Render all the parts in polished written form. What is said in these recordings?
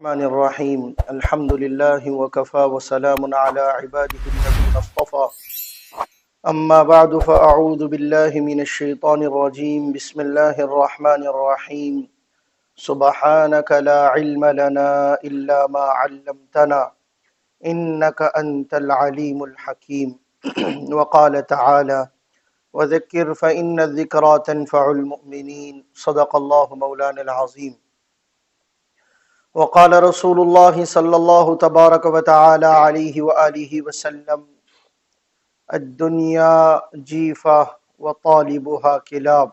الرحمن الرحیم الحمد للہ وکفى وسلام علی عباده الذین اصطفى اما بعد فاعوذ باللہ من الشیطان الرجیم بسم اللہ الرحمن الرحیم سبحانک لا علم لنا الا ما علمتنا انک انت العلیم الحکیم وقال تعالی وذکر فإن الذکرى تنفع المؤمنین صدق اللہ مولانا العظیم وقال رسول اللہ صلی اللہ تبارک و تعالی علیہ وآلہ وسلم الدنیا جیفہ وطالبها کلاب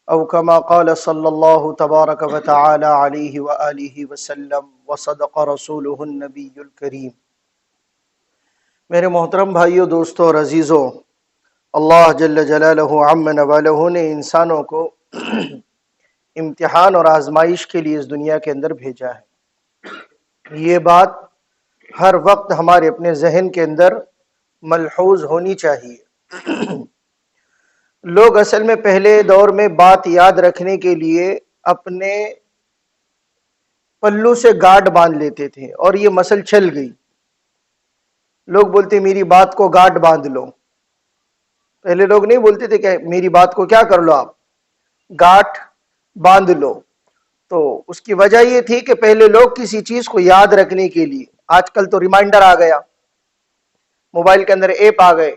او کما قال صلی اللہ تبارک و تعالی علیہ وآلہ وسلم وصدق رسولہ النبی الکریم۔ میرے محترم بھائیو، دوستو اور عزیزو، اللہ جل جلالہ عم نوالہ نے انسانوں کو امتحان اور آزمائش کے لیے اس دنیا کے اندر بھیجا ہے۔ یہ بات ہر وقت ہمارے اپنے ذہن کے اندر ملحوظ ہونی چاہیے۔ لوگ اصل میں پہلے دور میں بات یاد رکھنے کے لیے اپنے پلو سے گاٹ باندھ لیتے تھے، اور یہ مسل چل گئی۔ لوگ بولتے میری بات کو گاٹ باندھ لو۔ پہلے لوگ نہیں بولتے تھے کہ میری بات کو کیا کر لو، آپ گاٹ باندھ لو۔ تو اس کی وجہ یہ تھی کہ پہلے لوگ کسی چیز کو یاد رکھنے کے لیے، آج کل تو ریمائنڈر آ گیا، موبائل کے اندر ایپ آ گئے،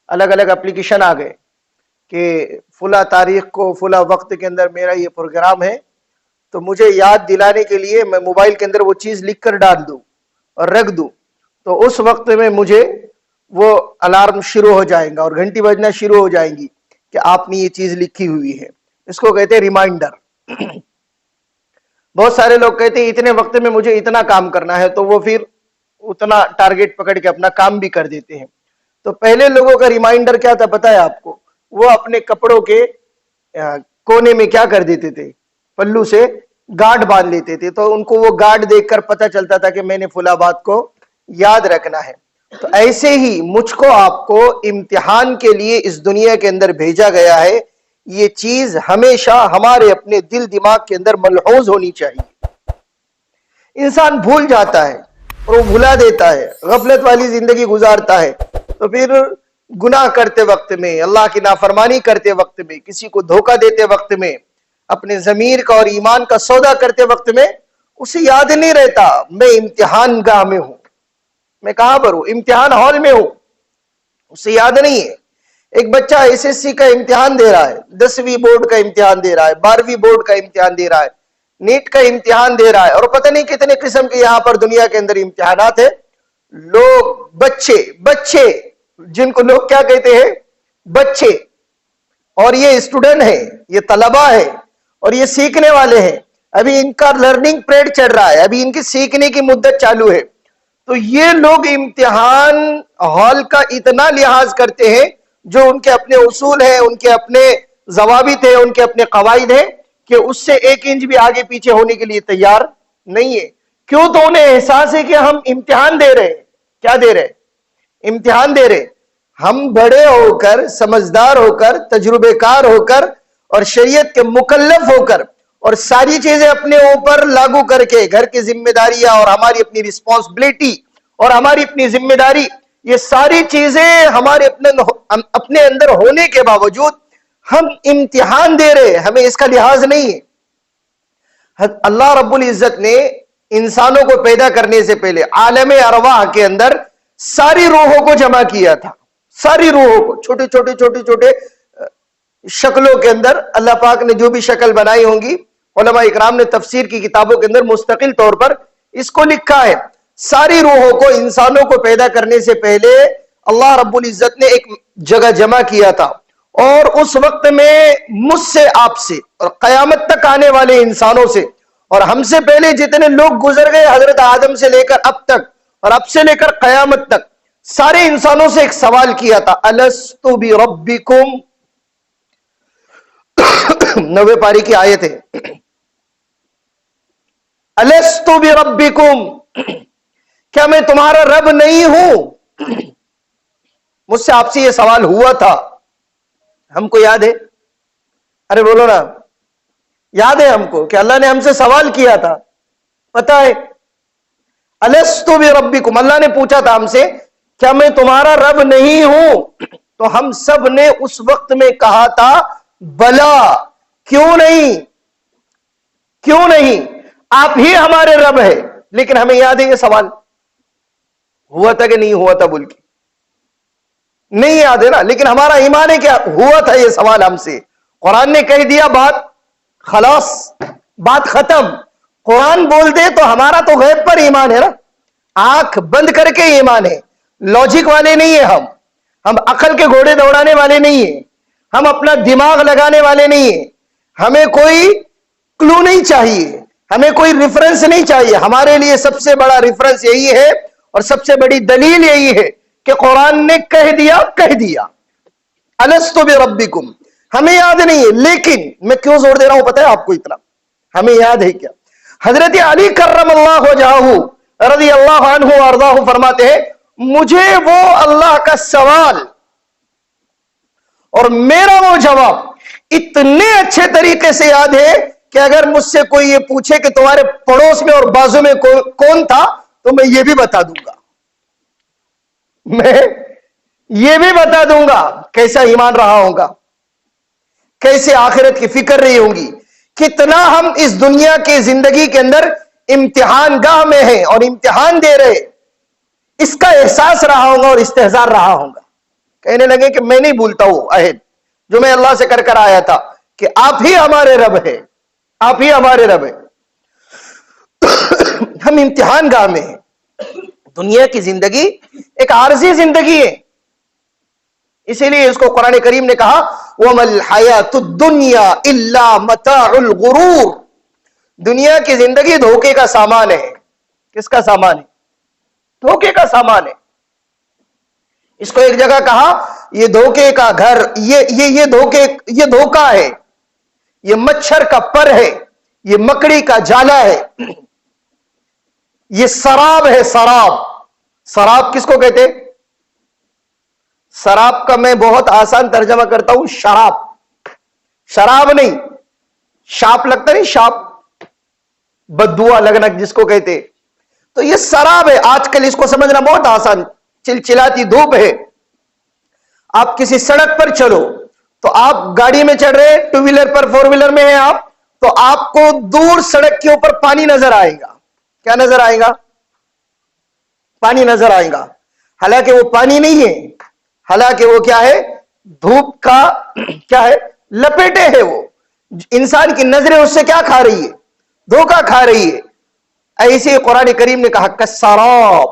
الگ الگ اپلیکیشن آ گئے کہ فلاں تاریخ کو فلاں وقت کے اندر میرا یہ پروگرام ہے، تو مجھے یاد دلانے کے لیے میں موبائل کے اندر وہ چیز لکھ کر ڈال دوں اور رکھ دوں، تو اس وقت میں مجھے وہ الارم شروع ہو جائے گا اور گھنٹی بجنا شروع ہو جائیں گی کہ آپ نے یہ چیز لکھی ہوئی ہے۔ اس کو کہتے ہیں ریمائنڈر۔ بہت سارے لوگ کہتے ہیں اتنے وقت میں مجھے اتنا کام کرنا ہے، تو وہ پھر اتنا ٹارگٹ پکڑ کے اپنا کام بھی کر دیتے ہیں۔ تو پہلے لوگوں کا ریمائنڈر کیا تھا پتہ ہے آپ کو؟ وہ اپنے کپڑوں کے کونے میں کیا کر دیتے تھے؟ پلو سے گاٹ باندھ لیتے تھے، تو ان کو وہ گاٹ دیکھ کر پتہ چلتا تھا کہ میں نے فلاں بات کو یاد رکھنا ہے۔ تو ایسے ہی مجھ کو آپ کو امتحان کے لیے اس دنیا کے اندر بھیجا گیا ہے۔ یہ چیز ہمیشہ ہمارے اپنے دل دماغ کے اندر ملحوظ ہونی چاہیے۔ انسان بھول جاتا ہے اور وہ بھلا دیتا ہے، غفلت والی زندگی گزارتا ہے، تو پھر گناہ کرتے وقت میں، اللہ کی نافرمانی کرتے وقت میں، کسی کو دھوکہ دیتے وقت میں، اپنے ضمیر کا اور ایمان کا سودا کرتے وقت میں اسے یاد نہیں رہتا میں امتحان گاہ میں ہوں، میں کہاں پر ہوں؟ امتحان ہال میں ہوں، اسے یاد نہیں ہے۔ ایک بچہ ایس ایس سی کا امتحان دے رہا ہے، 10ویں بورڈ کا امتحان دے رہا ہے، 12ویں بورڈ کا امتحان دے رہا ہے، نیٹ کا امتحان دے رہا ہے، اور پتہ نہیں کتنے قسم کے یہاں پر دنیا کے اندر امتحانات ہیں۔ لوگ بچے جن کو لوگ کیا کہتے ہیں؟ بچے، اور یہ اسٹوڈنٹ ہیں، یہ طلبہ ہیں، اور یہ سیکھنے والے ہیں۔ ابھی ان کا لرننگ پیریڈ چل رہا ہے، ابھی ان کی سیکھنے کی مدت چالو ہے۔ تو یہ لوگ امتحان ہال کا اتنا لحاظ کرتے ہیں، جو ان کے اپنے اصول ہیں، ان کے اپنے ضوابط ہیں، ان کے اپنے قواعد ہیں، کہ اس سے 1 انچ بھی آگے پیچھے ہونے کے لیے تیار نہیں ہے۔ کیوں؟ تو انہیں احساس ہے کہ ہم امتحان دے رہے ہیں۔ کیا دے رہے؟ امتحان دے رہے۔ ہم بڑے ہو کر، سمجھدار ہو کر، تجربے کار ہو کر، اور شریعت کے مکلف ہو کر، اور ساری چیزیں اپنے اوپر لاگو کر کے، گھر کی ذمہ داریاں اور ہماری اپنی رسپانسبلٹی اور ہماری اپنی ذمہ داری، یہ ساری چیزیں ہمارے اپنے اندر ہونے کے باوجود ہم امتحان دے رہے، ہمیں اس کا لحاظ نہیں ہے۔ اللہ رب العزت نے انسانوں کو پیدا کرنے سے پہلے عالم ارواح کے اندر ساری روحوں کو جمع کیا تھا، ساری روحوں کو، چھوٹے شکلوں کے اندر اللہ پاک نے جو بھی شکل بنائی ہوں گی، علماء اکرام نے تفسیر کی کتابوں کے اندر مستقل طور پر اس کو لکھا ہے۔ ساری روحوں کو، انسانوں کو پیدا کرنے سے پہلے اللہ رب العزت نے ایک جگہ جمع کیا تھا، اور اس وقت میں مجھ سے، آپ سے، اور قیامت تک آنے والے انسانوں سے، اور ہم سے پہلے جتنے لوگ گزر گئے حضرت آدم سے لے کر اب تک، اور اب سے لے کر قیامت تک، سارے انسانوں سے ایک سوال کیا تھا، الست بربکم، 90 پاری کی آیت ہے، الست بربکم، کیا میں تمہارا رب نہیں ہوں؟ مجھ سے آپ سے یہ سوال ہوا تھا، ہم کو یاد ہے؟ ارے بولو نا، یاد ہے ہم کو کہ اللہ نے ہم سے سوال کیا تھا پتا ہے الستو بربکم، اللہ نے پوچھا تھا ہم سے کیا میں تمہارا رب نہیں ہوں؟ تو ہم سب نے اس وقت میں کہا تھا بلا، کیوں نہیں، کیوں نہیں، آپ ہی ہمارے رب ہے۔ لیکن ہمیں یاد ہے یہ سوال ہوا تھا کہ نہیں ہوا تھا بول کے، نہیں یاد ہے نا، لیکن ہمارا ایمان ہے کیا ہوا تھا یہ سوال ہم سے۔ قرآن نے کہہ دیا بات خلاص، بات ختم۔ قرآن بول دے تو ہمارا تو غیب پر ایمان ہے نا، آنکھ بند کر کے ایمان ہے، لاجک والے نہیں ہیں ہم عقل کے گھوڑے دوڑانے والے نہیں ہیں، ہم اپنا دماغ لگانے والے نہیں ہیں، ہمیں کوئی کلو نہیں چاہیے، ہمیں کوئی ریفرنس نہیں چاہیے۔ ہمارے لیے سب سے بڑا ریفرنس یہی ہے اور سب سے بڑی دلیل یہی ہے کہ قرآن نے کہہ دیا الستو بربکم۔ ہمیں یاد نہیں ہے، لیکن میں کیوں زور دے رہا ہوں پتہ ہے آپ کو اتنا، ہمیں یاد ہے کیا؟ حضرت علی کرم اللہ وجہہ رضی اللہ عنہ وارضاہ فرماتے ہیں مجھے وہ اللہ کا سوال اور میرا وہ جواب اتنے اچھے طریقے سے یاد ہے کہ اگر مجھ سے کوئی یہ پوچھے کہ تمہارے پڑوس میں اور بازو میں کون تھا تو میں یہ بھی بتا دوں گا، میں یہ بھی بتا دوں گا کیسا ایمان رہا ہوگا، کیسے آخرت کی فکر رہی ہوگی، کتنا ہم اس دنیا کی زندگی کے اندر امتحان گاہ میں ہیں اور امتحان دے رہے، اس کا احساس رہا ہوگا اور استحضار رہا ہوگا۔ کہنے لگے کہ میں نہیں بھولتا وہ عہد جو میں اللہ سے کر آیا تھا کہ آپ ہی ہمارے رب ہے، آپ ہی ہمارے رب ہے۔ ہم امتحان گاہ میں ہیں، دنیا کی زندگی ایک عارضی زندگی ہے، اسی لیے اس کو قرآن کریم نے کہا وَمَا الْحَيَاةُ الدُّنْيَا إِلَّا مَتَاعُ الْغُرُورِ، دنیا کی زندگی دھوکے کا سامان ہے۔ کس کا سامان ہے؟ دھوکے کا سامان ہے۔ اس کو ایک جگہ کہا یہ دھوکے کا گھر، یہ دھوکا ہے، یہ مچھر کا پر ہے، یہ مکڑی کا جالا ہے، یہ سراب ہے۔ سراب کس کو کہتے؟ سراب کا میں بہت آسان ترجمہ کرتا ہوں، شراب نہیں، شاپ لگتا نہیں، شاپ بددعا لگنا جس کو کہتے، تو یہ سراب ہے۔ آج کل اس کو سمجھنا بہت آسان، چلچلاتی دھوپ ہے، آپ کسی سڑک پر چلو تو آپ گاڑی میں چڑھ رہے، ٹو ویلر پر، فور ویلر میں ہیں آپ، تو آپ کو دور سڑک کے اوپر پانی نظر آئے گا۔ کیا نظر آئے گا؟ پانی نظر آئے گا، حالانکہ وہ پانی نہیں ہے، حالانکہ وہ کیا ہے؟ دھوپ کا کیا ہے؟ لپیٹے ہے۔ وہ انسان کی نظریں اس سے کیا کھا رہی ہے؟ دھوکا کھا رہی ہے۔ ایسے قرآن کریم نے کہا کسراب،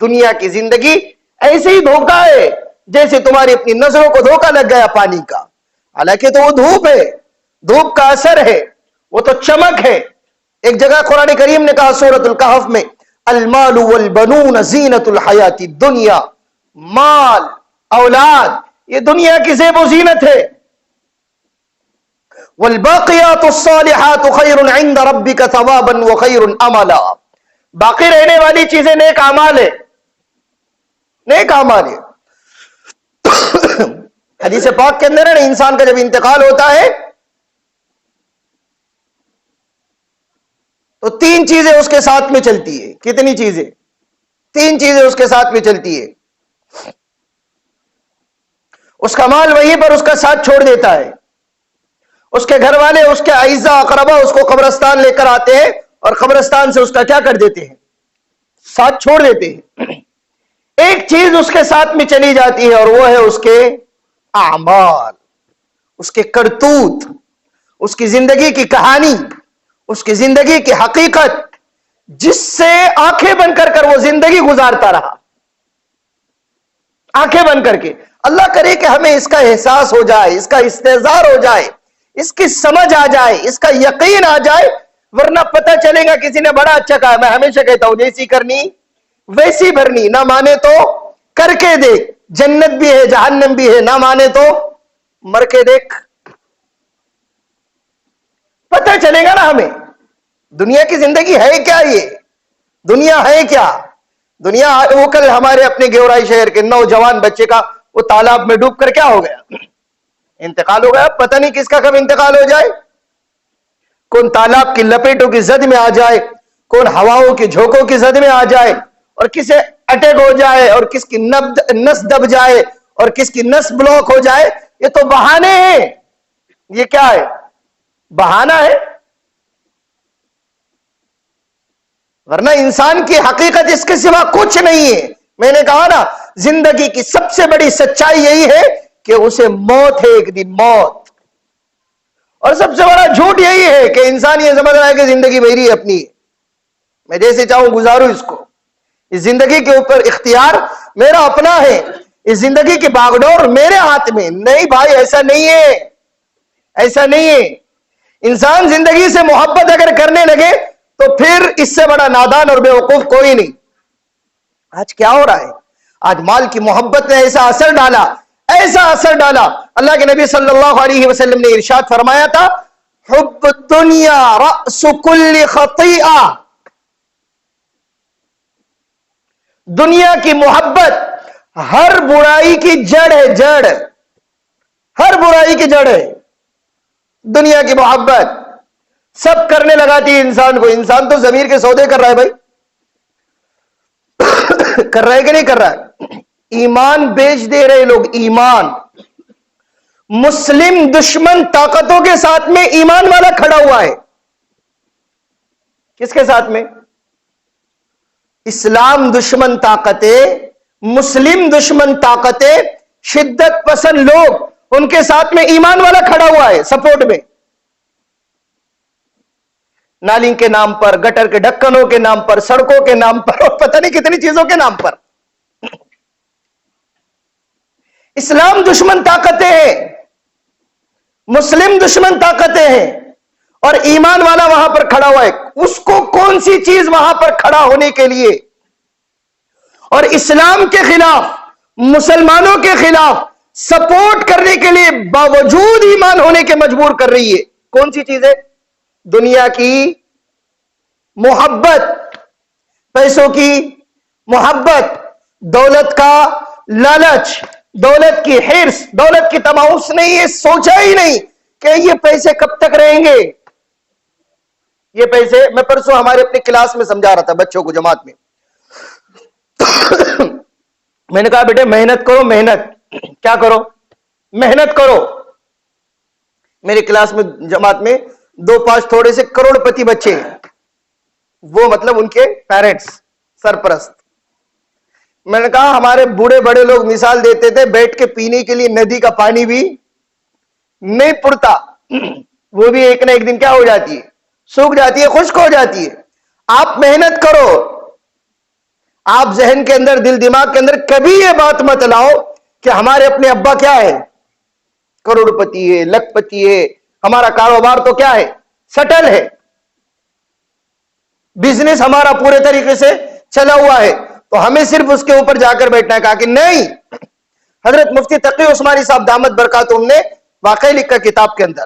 دنیا کی زندگی ایسے ہی دھوکا ہے جیسے تمہاری اپنی نظروں کو دھوکا لگ گیا پانی کا، حالانکہ تو وہ دھوپ ہے، دھوپ کا اثر ہے، وہ تو چمک ہے۔ ایک جگہ قرآن کریم نے کہا سورۃ الکہف میں المال والبنون زینت الحیات الدنیا، مال اولاد یہ دنیا کی زیب و زینت ہے، والباقیات الصالحات خیر عند ربک ثوابا وخیر املا، باقی رہنے والی چیزیں نیک اعمال ہے، نیک اعمال ہے۔ حدیث پاک کے اندر ہے انسان کا جب انتقال ہوتا ہے تو تین چیزیں اس کے ساتھ میں چلتی ہے۔ کتنی چیزیں؟ تین چیزیں اس کے ساتھ میں چلتی ہے۔ اس کا مال وہیں پر اس کا ساتھ چھوڑ دیتا ہے، اس کے گھر والے، اس کے اعزاء اقربا اس کو قبرستان لے کر آتے ہیں اور قبرستان سے اس کا کیا کر دیتے ہیں؟ ساتھ چھوڑ دیتے ہیں۔ ایک چیز اس کے ساتھ میں چلی جاتی ہے اور وہ ہے اس کے اعمال، اس کے کرتوت، اس کی زندگی کی کہانی، اس کی زندگی کی حقیقت، جس سے آنکھیں بند کر کر وہ زندگی گزارتا رہا، آنکھیں بند کر کے۔ اللہ کرے کہ ہمیں اس کا احساس ہو جائے، اس کا استحضار ہو جائے، اس کی سمجھ آ جائے، اس کا یقین آ جائے، ورنہ پتہ چلے گا کسی نے بڑا اچھا کہا، میں ہمیشہ کہتا ہوں جیسی کرنی ویسی بھرنی، نہ مانے تو کر کے دیکھ، جنت بھی ہے جہنم بھی ہے، نہ مانے تو مر کے دیکھ، پتہ چلے گا نا ہمیں دنیا کی زندگی ہے کیا، یہ دنیا ہے کیا۔ دنیا وہ کل ہمارے اپنے گیورائی شہر کے نوجوان بچے کا وہ تالاب میں ڈوب کر کیا ہو گیا؟ انتقال ہو گیا، پتہ نہیں کس کا کب انتقال ہو جائے، کون تالاب کی لپیٹوں کی زد میں آ جائے، کون ہواؤں کے جھونکوں کی زد میں آ جائے اور کسے اٹیک ہو جائے اور کس کی نس دب جائے اور کس کی نس بلاک ہو جائے، یہ تو بہانے ہیں. یہ کیا ہے؟ بہانہ ہے. ورنہ انسان کی حقیقت اس کے سوا کچھ نہیں ہے. میں نے کہا نا، زندگی کی سب سے بڑی سچائی یہی ہے کہ اسے موت ہے، ایک دن موت. اور سب سے بڑا جھوٹ یہی ہے کہ انسان یہ سمجھ رہا ہے کہ زندگی میری اپنی ہے، میں جیسے چاہوں گزاروں اس کو. اس زندگی کے اوپر اختیار میرا اپنا ہے، اس زندگی کی باغڈور میرے ہاتھ میں. نہیں بھائی، ایسا نہیں ہے، ایسا نہیں ہے. انسان زندگی سے محبت اگر کرنے لگے تو پھر اس سے بڑا نادان اور بیوقوف کوئی نہیں. آج کیا ہو رہا ہے؟ آج مال کی محبت نے ایسا اثر ڈالا، ایسا اثر ڈالا. اللہ کے نبی صلی اللہ علیہ وسلم نے ارشاد فرمایا تھا، حب الدنیا رأس کل خطیئہ. دنیا کی محبت ہر برائی کی جڑ ہے، جڑ، ہر برائی کی جڑ ہے. دنیا کی محبت سب کرنے لگاتی ہے انسان کو. انسان تو ضمیر کے سودے کر رہا ہے بھائی، کر رہا ہے کہ نہیں کر رہا ہے؟ ایمان بیچ دے رہے لوگ، ایمان. مسلم دشمن طاقتوں کے ساتھ میں ایمان والا کھڑا ہوا ہے. کس کے ساتھ میں؟ اسلام دشمن طاقتیں، مسلم دشمن طاقتیں، شدت پسند لوگ، ان کے ساتھ میں ایمان والا کھڑا ہوا ہے سپورٹ میں. نالی کے نام پر، گٹر کے ڈھکنوں کے نام پر، سڑکوں کے نام پر، اور پتہ نہیں کتنی چیزوں کے نام پر. اسلام دشمن طاقتیں ہیں، مسلم دشمن طاقتیں ہیں، اور ایمان والا وہاں پر کھڑا ہوا ہے. اس کو کون سی چیز وہاں پر کھڑا ہونے کے لیے اور اسلام کے خلاف، مسلمانوں کے خلاف سپورٹ کرنے کے لیے باوجود ایمان ہونے کے مجبور کر رہی ہے؟ کون سی چیز ہے؟ دنیا کی محبت، پیسوں کی محبت، دولت کا لالچ، دولت کی حرص، دولت کی تماؤ. اس نے یہ سوچا ہی نہیں کہ یہ پیسے کب تک رہیں گے. یہ پیسے، میں پرسوں ہمارے اپنے کلاس میں سمجھا رہا تھا بچوں کو جماعت میں. میں نے کہا بیٹے محنت کرو، محنت کیا کرو؟ محنت کرو. میرے کلاس میں جماعت میں 2-5 تھوڑے سے کروڑ پتی بچے ہیں، وہ مطلب ان کے پیرنٹس، سرپرست. میں نے کہا ہمارے بوڑھے بڑے لوگ مثال دیتے تھے، بیٹھ کے پینے کے لیے ندی کا پانی بھی نہیں پڑتا، وہ بھی ایک نہ ایک دن کیا ہو جاتی ہے؟ سوکھ جاتی ہے، خشک ہو جاتی ہے. آپ محنت کرو. آپ ذہن کے اندر، دل دماغ کے اندر کبھی یہ بات مت لاؤ کہ ہمارے اپنے ابا کیا ہے؟ کروڑ پتی ہے، لکھ پتی ہے. ہمارا کاروبار تو کیا ہے؟ سٹل ہے. بزنس ہمارا پورے طریقے سے چلا ہوا ہے، تو ہمیں صرف اس کے اوپر جا کر بیٹھنا ہے. کہا کہ نہیں. حضرت مفتی تقی عثمانی صاحب دامت برکاتہم نے واقعی لکھا کتاب کے اندر.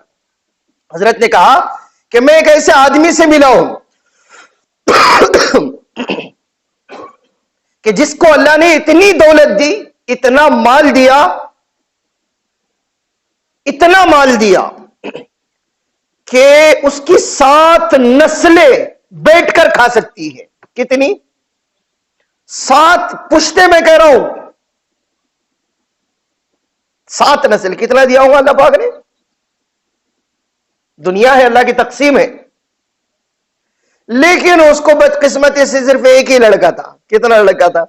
حضرت نے کہا کہ میں ایک ایسے آدمی سے ملا ہوں کہ جس کو اللہ نے اتنی دولت دی، اتنا مال دیا، اتنا مال دیا کہ اس کی 7 نسلیں بیٹھ کر کھا سکتی ہے. کتنی؟ 7 پشتے میں کہہ رہا ہوں، 7 نسل. کتنا دیا ہوگا اللہ پاک نے؟ دنیا ہے، اللہ کی تقسیم ہے. لیکن اس کو بدقسمتی سے صرف ایک ہی لڑکا تھا. کتنا لڑکا تھا؟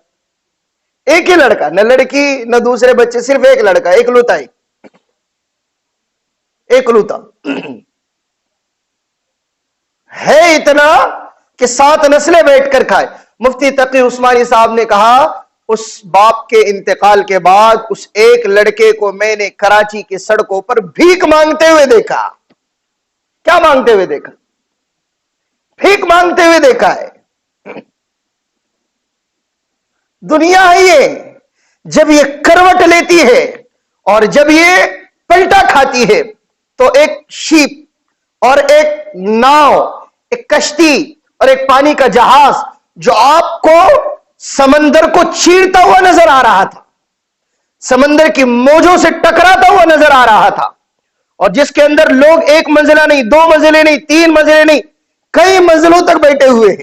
ایک ہی لڑکا، نہ لڑکی نہ دوسرے بچے، صرف ایک لڑکا، ایک لوتا، ایک لوتا ہے. اتنا کہ 7 نسلیں بیٹھ کر کھائے. مفتی تقی عثمانی صاحب نے کہا اس باپ کے انتقال کے بعد اس ایک لڑکے کو میں نے کراچی کی سڑکوں پر بھیک مانگتے ہوئے دیکھا. کیا مانگتے ہوئے دیکھا؟ بھیک مانگتے ہوئے دیکھا ہے. دنیا ہے یہ، جب یہ کروٹ لیتی ہے اور جب یہ پلٹا کھاتی ہے تو ایک شیپ اور ایک ناؤ، ایک کشتی اور ایک پانی کا جہاز جو آپ کو سمندر کو چیرتا ہوا نظر آ رہا تھا، سمندر کی موجوں سے ٹکراتا ہوا نظر آ رہا تھا، اور جس کے اندر لوگ 1 منزلہ نہیں، 2 منزلیں نہیں، 3 منزلیں نہیں، کئی منزلوں تک بیٹھے ہوئے ہیں.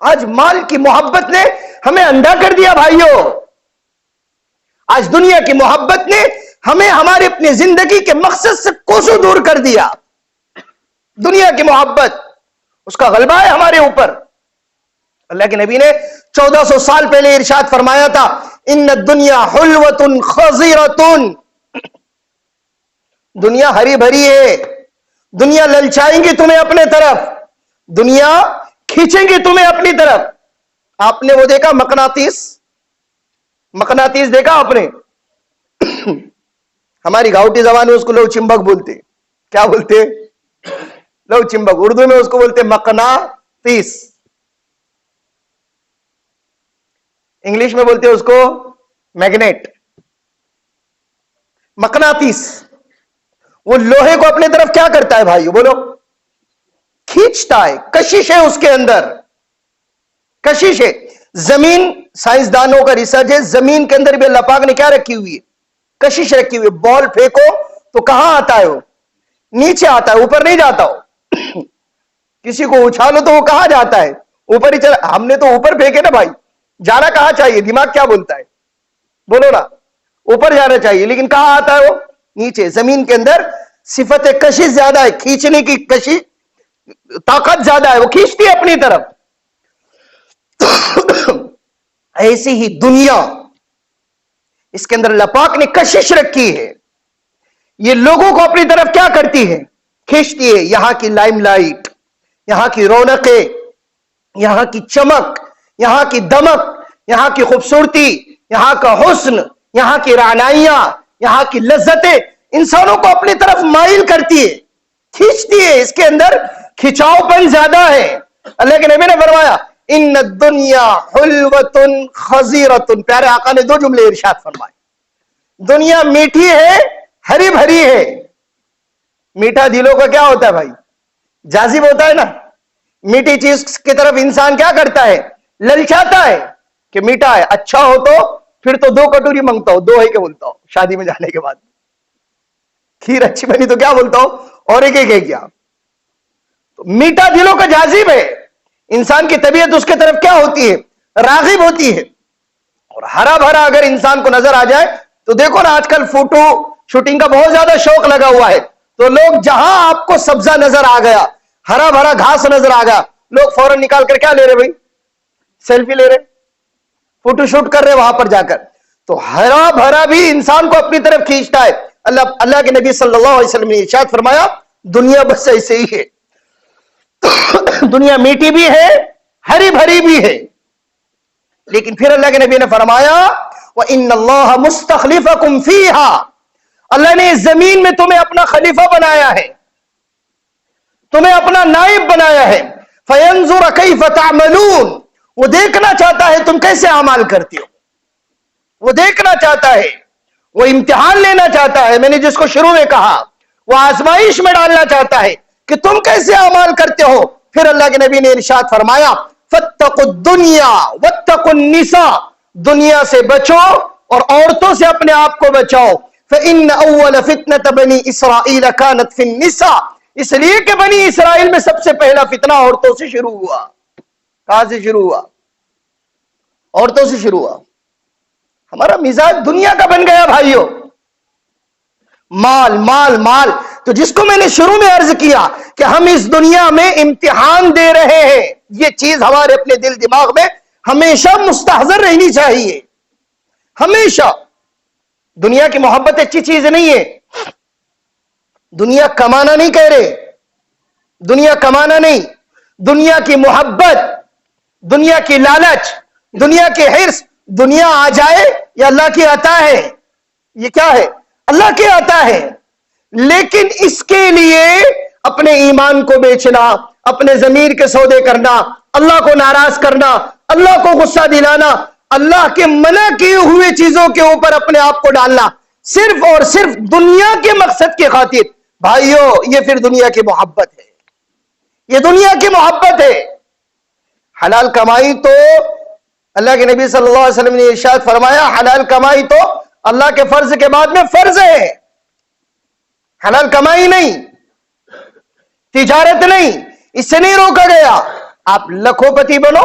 آج مال کی محبت نے ہمیں اندھا کر دیا بھائیوں. آج دنیا کی محبت نے ہمیں ہماری اپنی زندگی کے مقصد سے کوسوں دور کر دیا. دنیا کی محبت اس کا غلبہ ہے ہمارے اوپر. اللہ کے نبی نے 1400 سال پہلے ارشاد فرمایا تھا ان الدنیا حلوۃ خضرۃ. دنیا ہری بھری ہے, دنیا للچائیں گی تمہیں اپنے طرف, دنیا کھینچیں گی تمہیں اپنی طرف. آپ نے وہ دیکھا مقناطیس, مقناطیس دیکھا آپ نے؟ ہماری گاؤٹی زبان میں اس کو لو چمبک بولتے. کیا بولتے؟ لو چمبک. اردو میں اس کو بولتے مقناطیس, انگلش میں بولتے اس کو میگنیٹ. مقناطیس وہ لوہے کو اپنے طرف کیا کرتا ہے بھائیو بولو؟ کھینچتا ہے. کشش ہے اس کے اندر, کشش ہے. زمین, سائنسدانوں کا ریسرچ ہے, زمین کے اندر بھی اللہ پاک نے کیا رکھی ہوئی ہے؟ کشش رکھی ہوئی. بال پھینکو تو کہاں آتا ہے وہ؟ نیچے آتا ہے, اوپر نہیں جاتا ہو. کسی کو اچھالو تو وہ کہاں جاتا ہے؟ اوپر ہی چلا. ہم نے تو اوپر پھینکے نا بھائی, جانا کہاں چاہیے؟ دماغ کیا بولتا ہے بولو نا؟ اوپر جانا چاہیے, لیکن کہاں آتا ہے وہ؟ نیچے. زمین کے اندر صفت کشش زیادہ ہے, کھینچنے کی کشش طاقت زیادہ ہے, وہ کھینچتی ہے اپنی طرف. ایسی ہی دنیا, اس کے اندر اللہ پاک نے کشش رکھی ہے. یہ لوگوں کو اپنی طرف کیا کرتی ہے؟ کھینچتی ہے. یہاں کی لائم لائٹ, یہاں کی رونقیں, یہاں کی چمک, یہاں کی دمک, یہاں کی خوبصورتی, یہاں کا حسن, یہاں کی رعنائیاں, یہاں کی لذتیں انسانوں کو اپنی طرف مائل کرتی ہے, کھینچتی ہے. اس کے اندر کھچاؤ پن زیادہ ہے. اللہ کے نبی نے فرمایا ان الدنیا حلوۃ خضرۃ. پیارے آقا نے 2 جملے ارشاد فرمائے. دنیا میٹھی ہے, ہری بھری ہے. میٹھا دلوں کا کیا ہوتا ہے بھائی؟ جاذب ہوتا ہے نا. میٹھی چیز کی طرف انسان کیا کرتا ہے؟ للچاتا ہے کہ میٹھا ہے, اچھا ہو تو پھر تو 2 کٹوری مانگتا ہو, 2 ہے کہ بولتا ہو شادی میں جانے کے بعد. کھیر اچھی بنی تو کیا بولتا ہو؟ اور ایک کیا. تو میٹھا دلوں کا جاذب ہے. انسان کی طبیعت اس کے طرف کیا ہوتی ہے؟ راغب ہوتی ہے. اور ہرا بھرا اگر انسان کو نظر آ جائے تو دیکھو نا, آج کل فوٹو شوٹنگ کا بہت زیادہ شوق لگا ہوا ہے. تو لوگ جہاں آپ کو سبزہ نظر آ گیا, ہرا بھرا گھاس نظر آ گیا, لوگ فوراً نکال کر کیا لے رہے بھائی؟ سیلفی لے رہے, فوٹو شوٹ کر رہے وہاں پر جا کر. تو ہرا بھرا بھی انسان کو اپنی طرف کھینچتا ہے. اللہ کے نبی صلی اللہ علیہ وسلم نے ارشاد فرمایا دنیا بس ایسے ہی ہے. دنیا میٹھی بھی ہے, ہری بھری بھی ہے. لیکن پھر اللہ کے نبی نے فرمایا وَإِنَّ اللَّهَ مُسْتَخْلِفَكُمْ فِيهَا. اللہ نے اس زمین میں تمہیں اپنا خلیفہ بنایا ہے, تمہیں اپنا نائب بنایا ہے. فَيَنْظُرَ كَيْفَ تَعْمَلُونَ. وہ دیکھنا چاہتا ہے تم کیسے اعمال کرتے ہو, وہ دیکھنا چاہتا ہے, وہ امتحان لینا چاہتا ہے. میں نے جس کو شروع میں کہا, وہ آزمائش میں ڈالنا چاہتا ہے کہ تم کیسے اعمال کرتے ہو. پھر اللہ کے نبی نے ارشاد فرمایا فَاتَّقُوا الدُّنْيَا وَاتَّقُوا النِّسَاءَ. دنیا سے بچو اور عورتوں سے اپنے آپ کو بچاؤ. فَإِنَّ أَوَّلَ فِتْنَةَ بَنِي إِسْرَائِيلَ كَانَتْ فِي النِّسَاءِ. اس لیے کہ بنی اسرائیل میں سب سے پہلا فتنہ عورتوں سے شروع ہوا. کہاں سے شروع ہوا؟ عورتوں سے شروع ہوا. ہمارا مزاج دنیا کا بن گیا بھائیوں, مال مال مال. تو جس کو میں نے شروع میں عرض کیا کہ ہم اس دنیا میں امتحان دے رہے ہیں, یہ چیز ہمارے اپنے دل دماغ میں ہمیشہ مستحضر رہنی چاہیے. ہمیشہ دنیا کی محبت اچھی چیز نہیں ہے. دنیا کمانا نہیں کہہ رہے, دنیا کمانا نہیں. دنیا کی محبت, دنیا کی لالچ, دنیا کی حرص, دنیا آ جائے یہ اللہ کی عطا ہے. یہ کیا ہے؟ اللہ کی عطا ہے. لیکن اس کے لیے اپنے ایمان کو بیچنا, اپنے ضمیر کے سودے کرنا, اللہ کو ناراض کرنا, اللہ کو غصہ دلانا, اللہ کے منع کیے ہوئے چیزوں کے اوپر اپنے آپ کو ڈالنا, صرف اور صرف دنیا کے مقصد کی خاطر. بھائیو یہ پھر دنیا کی محبت ہے, یہ دنیا کی محبت ہے. حلال کمائی تو اللہ کے نبی صلی اللہ علیہ وسلم نے ارشاد فرمایا حلال کمائی تو اللہ کے فرض کے بعد میں فرض ہے. حلال کمائی نہیں, تجارت نہیں, اس سے نہیں روکا گیا. آپ لکھوں پتی بنو,